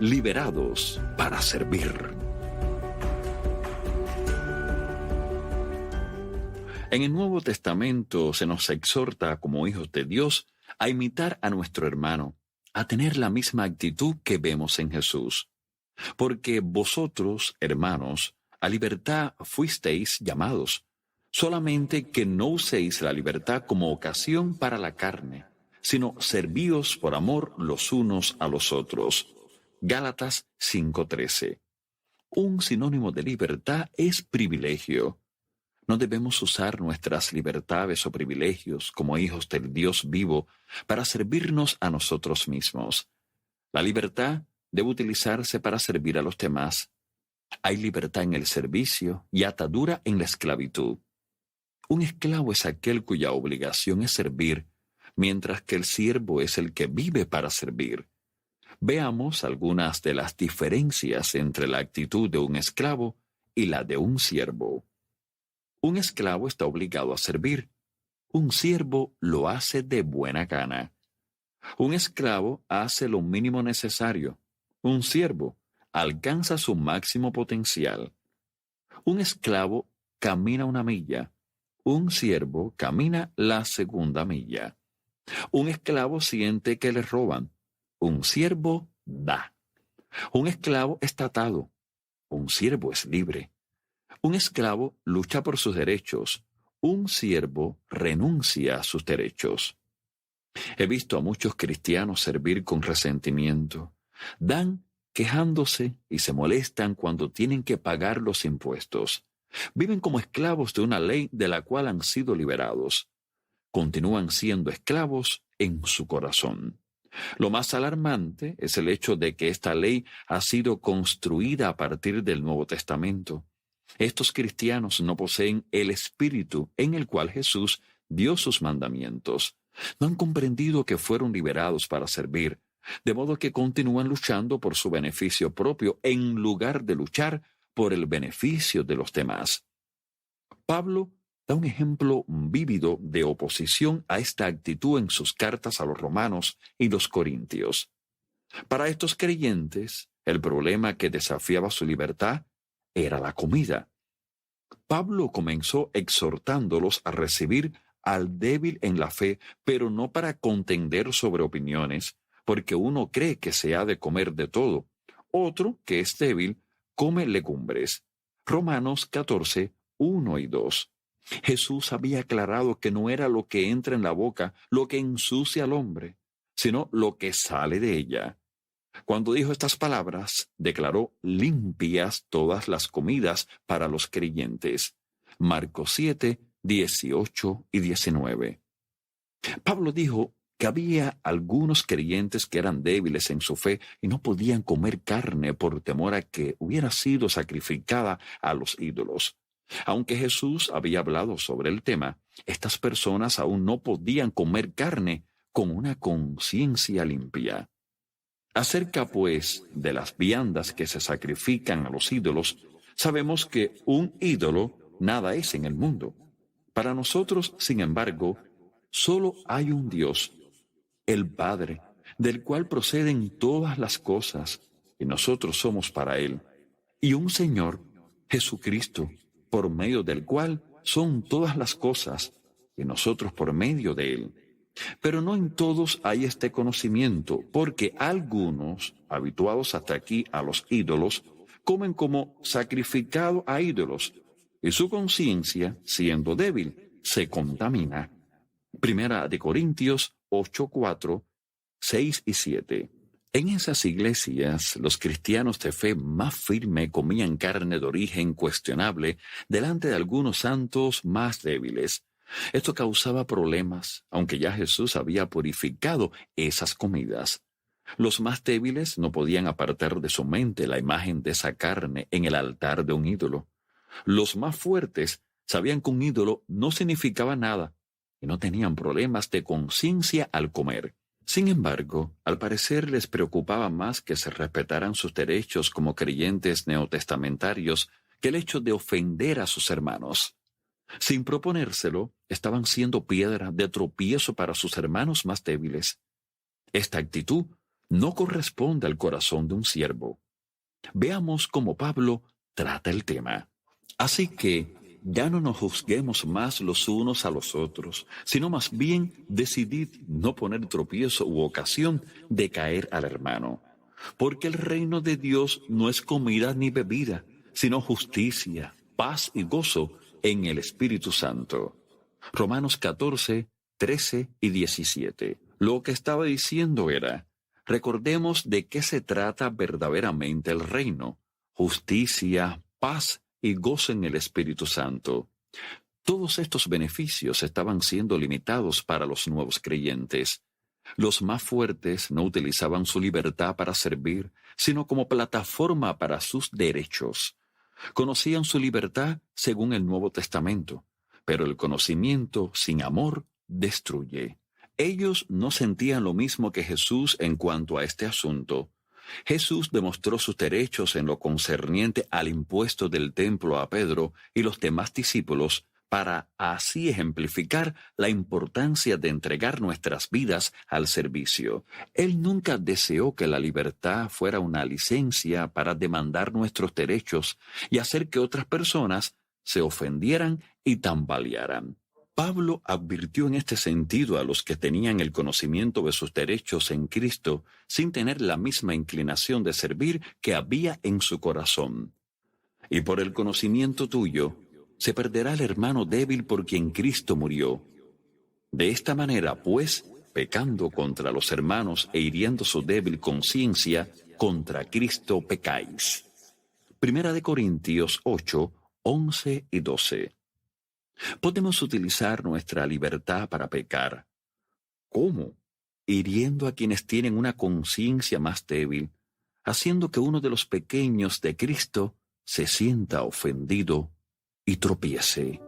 Liberados para servir. En el Nuevo Testamento se nos exhorta como hijos de Dios a imitar a nuestro hermano, a tener la misma actitud que vemos en Jesús. Porque vosotros, hermanos, a libertad fuisteis llamados, solamente que no uséis la libertad como ocasión para la carne, sino servíos por amor los unos a los otros. Gálatas 5:13. Un sinónimo de libertad es privilegio. No debemos usar nuestras libertades o privilegios como hijos del Dios vivo para servirnos a nosotros mismos. La libertad debe utilizarse para servir a los demás. Hay libertad en el servicio y atadura en la esclavitud. Un esclavo es aquel cuya obligación es servir, mientras que el siervo es el que vive para servir. Veamos algunas de las diferencias entre la actitud de un esclavo y la de un siervo. Un esclavo está obligado a servir. Un siervo lo hace de buena gana. Un esclavo hace lo mínimo necesario. Un siervo alcanza su máximo potencial. Un esclavo camina 1 milla. Un siervo camina la 2ª milla. Un esclavo siente que le roban. Un siervo da. Un esclavo está atado. Un siervo es libre. Un esclavo lucha por sus derechos. Un siervo renuncia a sus derechos. He visto a muchos cristianos servir con resentimiento. Dan quejándose y se molestan cuando tienen que pagar los impuestos. Viven como esclavos de una ley de la cual han sido liberados. Continúan siendo esclavos en su corazón. Lo más alarmante es el hecho de que esta ley ha sido construida a partir del Nuevo Testamento. Estos cristianos no poseen el espíritu en el cual Jesús dio sus mandamientos. No han comprendido que fueron liberados para servir, de modo que continúan luchando por su beneficio propio en lugar de luchar por el beneficio de los demás. Pablo da un ejemplo vívido de oposición a esta actitud en sus cartas a los romanos y los corintios. Para estos creyentes, el problema que desafiaba su libertad era la comida. Pablo comenzó exhortándolos a recibir al débil en la fe, pero no para contender sobre opiniones, porque uno cree que se ha de comer de todo. Otro, que es débil, come legumbres. Romanos 14, 1 y 2. Jesús había aclarado que no era lo que entra en la boca lo que ensucia al hombre, sino lo que sale de ella. Cuando dijo estas palabras, declaró limpias todas las comidas para los creyentes. Marcos 7, 18 y 19. Pablo dijo que había algunos creyentes que eran débiles en su fe y no podían comer carne por temor a que hubiera sido sacrificada a los ídolos. Aunque Jesús había hablado sobre el tema, estas personas aún no podían comer carne con una conciencia limpia. Acerca, pues, de las viandas que se sacrifican a los ídolos, sabemos que un ídolo nada es en el mundo. Para nosotros, sin embargo, solo hay un Dios, el Padre, del cual proceden todas las cosas, y nosotros somos para Él, y un Señor, Jesucristo, por medio del cual son todas las cosas, y nosotros por medio de Él. Pero no en todos hay este conocimiento, porque algunos, habituados hasta aquí a los ídolos, comen como sacrificado a ídolos, y su conciencia, siendo débil, se contamina. Primera de Corintios 8, 4, 6 y 7. En esas iglesias, los cristianos de fe más firme comían carne de origen cuestionable delante de algunos santos más débiles. Esto causaba problemas, aunque ya Jesús había purificado esas comidas. Los más débiles no podían apartar de su mente la imagen de esa carne en el altar de un ídolo. Los más fuertes sabían que un ídolo no significaba nada y no tenían problemas de conciencia al comer. Sin embargo, al parecer les preocupaba más que se respetaran sus derechos como creyentes neotestamentarios que el hecho de ofender a sus hermanos. Sin proponérselo, estaban siendo piedra de tropiezo para sus hermanos más débiles. Esta actitud no corresponde al corazón de un siervo. Veamos cómo Pablo trata el tema. Así que ya no nos juzguemos más los unos a los otros, sino más bien decidid no poner tropiezo u ocasión de caer al hermano. Porque el reino de Dios no es comida ni bebida, sino justicia, paz y gozo en el Espíritu Santo. Romanos 14, 13 y 17. Lo que estaba diciendo era: recordemos de qué se trata verdaderamente el reino: justicia, paz y gozo en el Espíritu Santo. Todos estos beneficios estaban siendo limitados para los nuevos creyentes. Los más fuertes no utilizaban su libertad para servir, sino como plataforma para sus derechos. Conocían su libertad según el Nuevo Testamento, pero el conocimiento sin amor destruye. Ellos no sentían lo mismo que Jesús en cuanto a este asunto. Jesús demostró sus derechos en lo concerniente al impuesto del templo a Pedro y los demás discípulos para así ejemplificar la importancia de entregar nuestras vidas al servicio. Él nunca deseó que la libertad fuera una licencia para demandar nuestros derechos y hacer que otras personas se ofendieran y tambalearan. Pablo advirtió en este sentido a los que tenían el conocimiento de sus derechos en Cristo sin tener la misma inclinación de servir que había en su corazón. Y por el conocimiento tuyo, se perderá el hermano débil por quien Cristo murió. De esta manera, pues, pecando contra los hermanos e hiriendo su débil conciencia, contra Cristo pecáis. Primera de Corintios 8, 11 y 12. Podemos utilizar nuestra libertad para pecar. ¿Cómo? Hiriendo a quienes tienen una conciencia más débil, haciendo que uno de los pequeños de Cristo se sienta ofendido y tropiece.